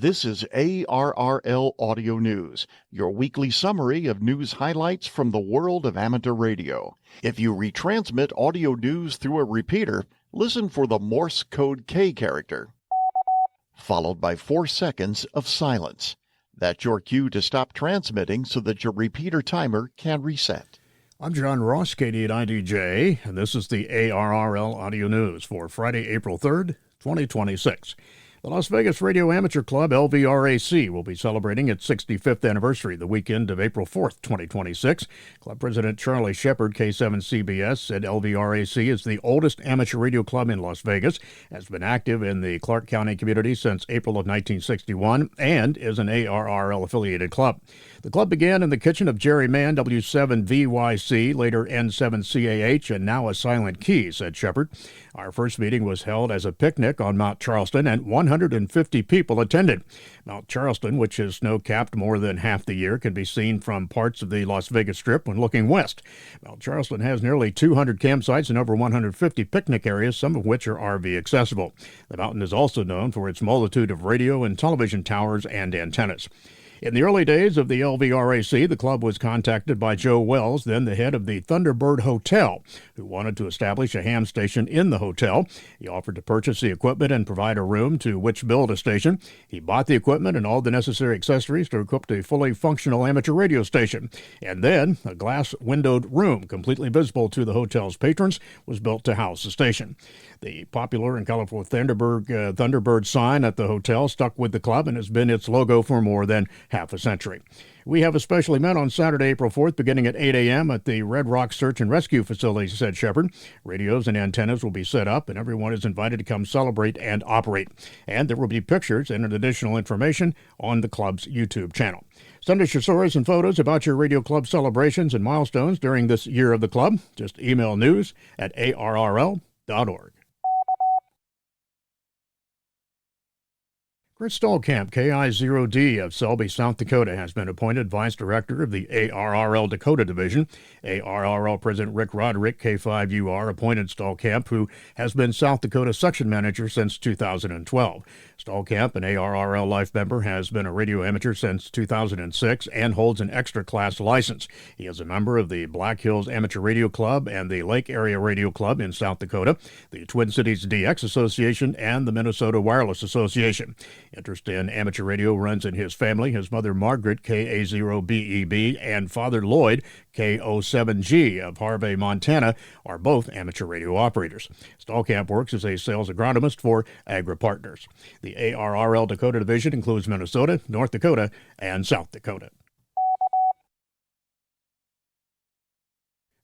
This is ARRL Audio News, your weekly summary of news highlights from the world of amateur radio. If you retransmit audio news through a repeater, listen for the Morse code K character, followed by 4 seconds of silence. That's your cue to stop transmitting so that your repeater timer can reset. I'm John Ross, KD9DJ, and this is the ARRL Audio News for Friday, April 3rd, 2026. The Las Vegas Radio Amateur Club, LVRAC, will be celebrating its 65th anniversary the weekend of April 4th, 2026. Club President Charlie Shepard, K7CBS, said LVRAC is the oldest amateur radio club in Las Vegas, has been active in the Clark County community since April of 1961, and is an ARRL-affiliated club. The club began in the kitchen of Jerry Mann, W7VYC, later N7CAH, and now a Silent Key, said Shepard. Our first meeting was held as a picnic on Mount Charleston, and 150 people attended. Mount Charleston, which is snow-capped more than half the year, can be seen from parts of the Las Vegas Strip when looking west. Mount Charleston has nearly 200 campsites and over 150 picnic areas, some of which are RV accessible. The mountain is also known for its multitude of radio and television towers and antennas. In the early days of the LVRAC, the club was contacted by Joe Wells, then the head of the Thunderbird Hotel, who wanted to establish a ham station in the hotel. He offered to purchase the equipment and provide a room to which build a station. He bought the equipment and all the necessary accessories to equip a fully functional amateur radio station. And then a glass-windowed room, completely visible to the hotel's patrons, was built to house the station. The popular and colorful Thunderbird sign at the hotel stuck with the club and has been its logo for more than half a century. We have a special event on Saturday, April 4th, beginning at 8 a.m. at the Red Rock Search and Rescue Facility, said Shepard. Radios and antennas will be set up, and everyone is invited to come celebrate and operate. And there will be pictures and additional information on the club's YouTube channel. Send us your stories and photos about your radio club celebrations and milestones during this year of the club. Just email news@arrl.org. Chris Stolkamp, KI0D of Selby, South Dakota, has been appointed Vice Director of the ARRL Dakota Division. ARRL President Rick Roderick, K5UR, appointed Stolkamp, who has been South Dakota Section Manager since 2012. Stolkamp, an ARRL Life member, has been a radio amateur since 2006 and holds an extra class license. He is a member of the Black Hills Amateur Radio Club and the Lake Area Radio Club in South Dakota, the Twin Cities DX Association, and the Minnesota Wireless Association. Interest in amateur radio runs in his family. His mother, Margaret, KA0BEB, and father, Lloyd, KO7G of Harvey, Montana, are both amateur radio operators. Stolkamp works as a sales agronomist for Agri Partners. The ARRL Dakota Division includes Minnesota, North Dakota, and South Dakota.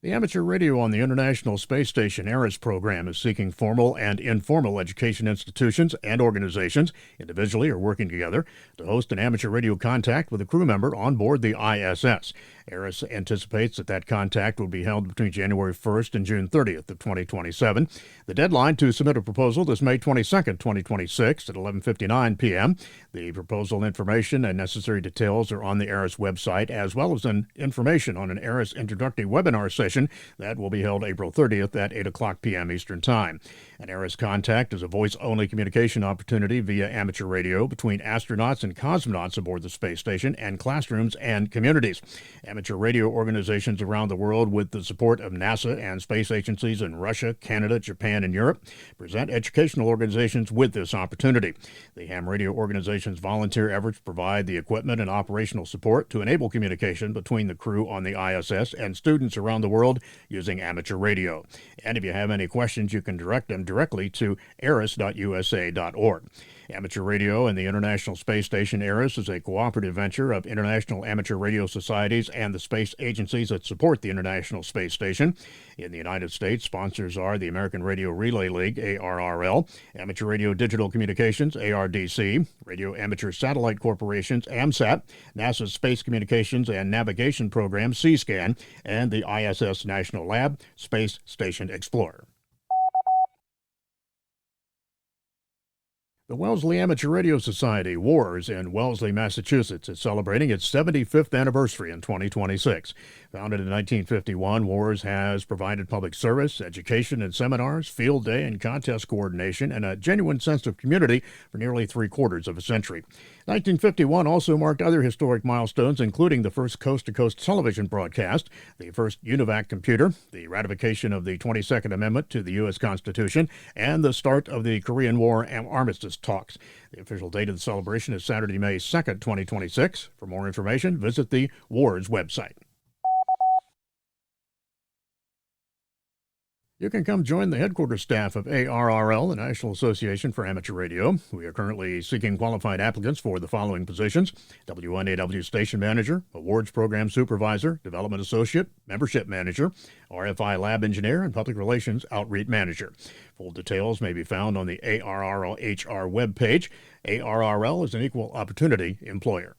The amateur radio on the International Space Station ARRS program is seeking formal and informal education institutions and organizations, individually or working together, to host an amateur radio contact with a crew member on board the ISS. ARRS anticipates that contact will be held between January 1st and June 30th of 2027. The deadline to submit a proposal is May 22nd, 2026 at 11:59 p.m. The proposal information and necessary details are on the ARRS website, as well as information on an ARRS introductory webinar session that will be held April 30th at 8 o'clock p.m. Eastern Time. An ARRS contact is a voice-only communication opportunity via amateur radio between astronauts and cosmonauts aboard the space station and classrooms and communities. Amateur radio organizations around the world, with the support of NASA and space agencies in Russia, Canada, Japan, and Europe, present educational organizations with this opportunity. The ham radio organization's volunteer efforts provide the equipment and operational support to enable communication between the crew on the ISS and students around the world using amateur radio. And if you have any questions, you can direct them directly to arrs.usa.org. Amateur radio and the International Space Station ARRS is a cooperative venture of international amateur radio societies and the space agencies that support the International Space Station. In the United States, sponsors are the American Radio Relay League, ARRL, Amateur Radio Digital Communications, ARDC, Radio Amateur Satellite Corporations, AMSAT, NASA's Space Communications and Navigation Program, C-SCAN, and the ISS National Lab, Space Station Explorer. The Wellesley Amateur Radio Society, WARS, in Wellesley, Massachusetts, is celebrating its 75th anniversary in 2026. Founded in 1951, WARS has provided public service, education and seminars, field day and contest coordination, and a genuine sense of community for nearly three-quarters of a century. 1951 also marked other historic milestones, including the first coast-to-coast television broadcast, the first UNIVAC computer, the ratification of the 22nd Amendment to the U.S. Constitution, and the start of the Korean War armistice talks. The official date of the celebration is Saturday, May 2nd, 2026. For more information, visit the WARS website. You can come join the headquarters staff of ARRL, the National Association for Amateur Radio. We are currently seeking qualified applicants for the following positions: WNAW Station Manager, Awards Program Supervisor, Development Associate, Membership Manager, RFI Lab Engineer, and Public Relations Outreach Manager. Full details may be found on the ARRL HR webpage. ARRL is an equal opportunity employer.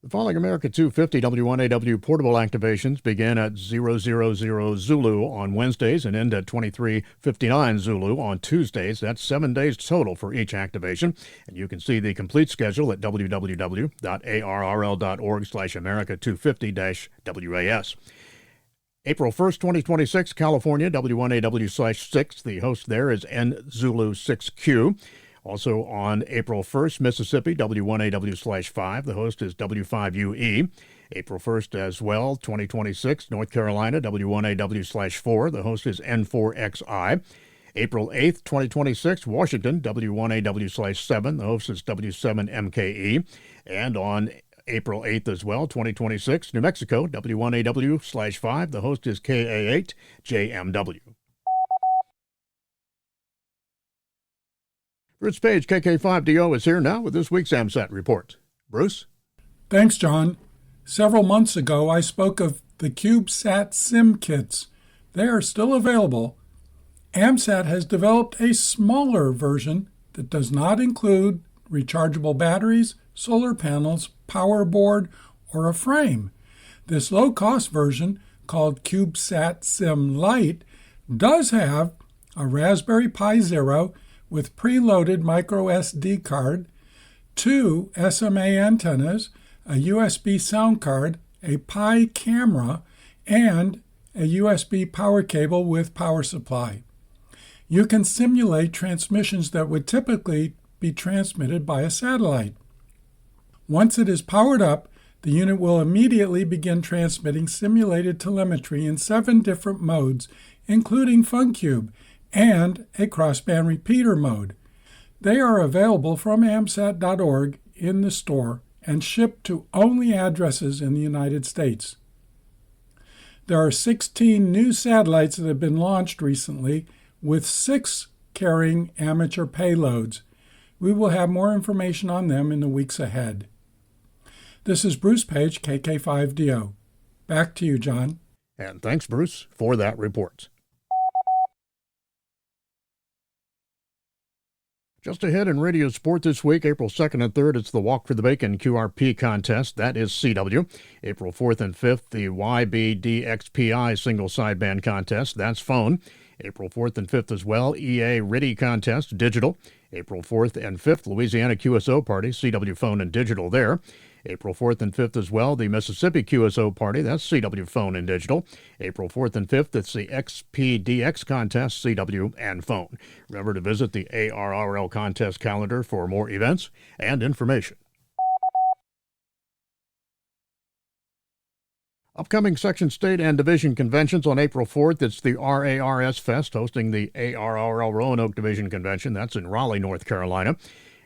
The following America 250 W1AW portable activations begin at 000 Zulu on Wednesdays and end at 2359 Zulu on Tuesdays. That's 7 days total for each activation. And you can see the complete schedule at www.arrl.org/America250-WAS. April 1st, 2026, California, W1AW/6. The host there is NZulu6Q. Also on April 1st, Mississippi, W1AW/5. The host is W5UE. April 1st as well, 2026, North Carolina, W1AW/4. The host is N4XI. April 8th, 2026, Washington, W1AW/7. The host is W7MKE. And on April 8th as well, 2026, New Mexico, W1AW/5. The host is KA8JMW. Bruce Page, KK5DO, is here now with this week's AMSAT report. Bruce? Thanks, John. Several months ago, I spoke of the CubeSat Sim kits. They are still available. AMSAT has developed a smaller version that does not include rechargeable batteries, solar panels, power board, or a frame. This low-cost version, called CubeSat Sim Lite, does have a Raspberry Pi Zero with preloaded micro SD card, 2 SMA antennas, a USB sound card, a Pi camera, and a USB power cable with power supply. You can simulate transmissions that would typically be transmitted by a satellite. Once it is powered up, the unit will immediately begin transmitting simulated telemetry in 7 different modes, including FunCube, and a crossband repeater mode. They are available from amsat.org in the store and shipped to only addresses in the United States. There are 16 new satellites that have been launched recently, with 6 carrying amateur payloads. We will have more information on them in the weeks ahead. This is Bruce Page, KK5DO. Back to you, John. And thanks, Bruce, for that report. Just ahead in radio sport this week, April 2nd and 3rd, it's the Walk for the Bacon QRP contest. That is CW. April 4th and 5th, the YBDXPI single sideband contest. That's phone. April 4th and 5th as well, EA RIDI contest, digital. April 4th and 5th, Louisiana QSO party, CW phone and digital there. April 4th and 5th as well, the Mississippi QSO party, that's CW phone and digital. April 4th and 5th, it's the XPDX contest, CW and phone. Remember to visit the ARRL contest calendar for more events and information. Upcoming section, state, and division conventions on April 4th. It's the RARS Fest hosting the ARRL Roanoke Division Convention. That's in Raleigh, North Carolina.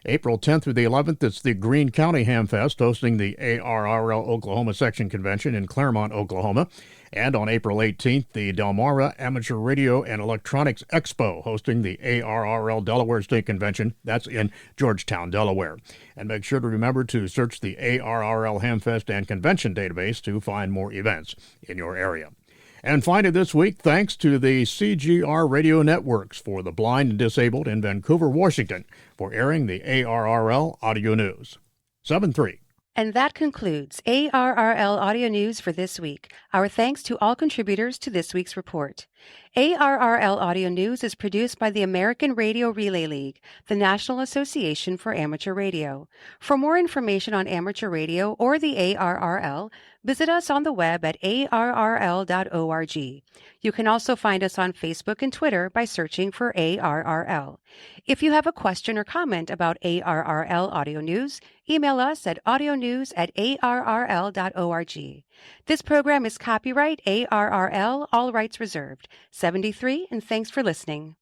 April 10th through the 11th, it's the Greene County Ham Fest hosting the ARRL Oklahoma Section Convention in Claremont, Oklahoma. And on April 18th, the Delmarva Amateur Radio and Electronics Expo hosting the ARRL Delaware State Convention. That's in Georgetown, Delaware. And make sure to remember to search the ARRL Hamfest and Convention database to find more events in your area. And finally this week, thanks to the CGR Radio Networks for the Blind and Disabled in Vancouver, Washington, for airing the ARRL Audio News. 7-3. And that concludes ARRL Audio News for this week. Our thanks to all contributors to this week's report. ARRL Audio News is produced by the American Radio Relay League, the National Association for Amateur Radio. For more information on amateur radio or the ARRL, visit us on the web at arrl.org. You can also find us on Facebook and Twitter by searching for ARRL. If you have a question or comment about ARRL Audio News, email us at audionews@arrl.org. This program is copyright ARRL, all rights reserved. 73, and thanks for listening.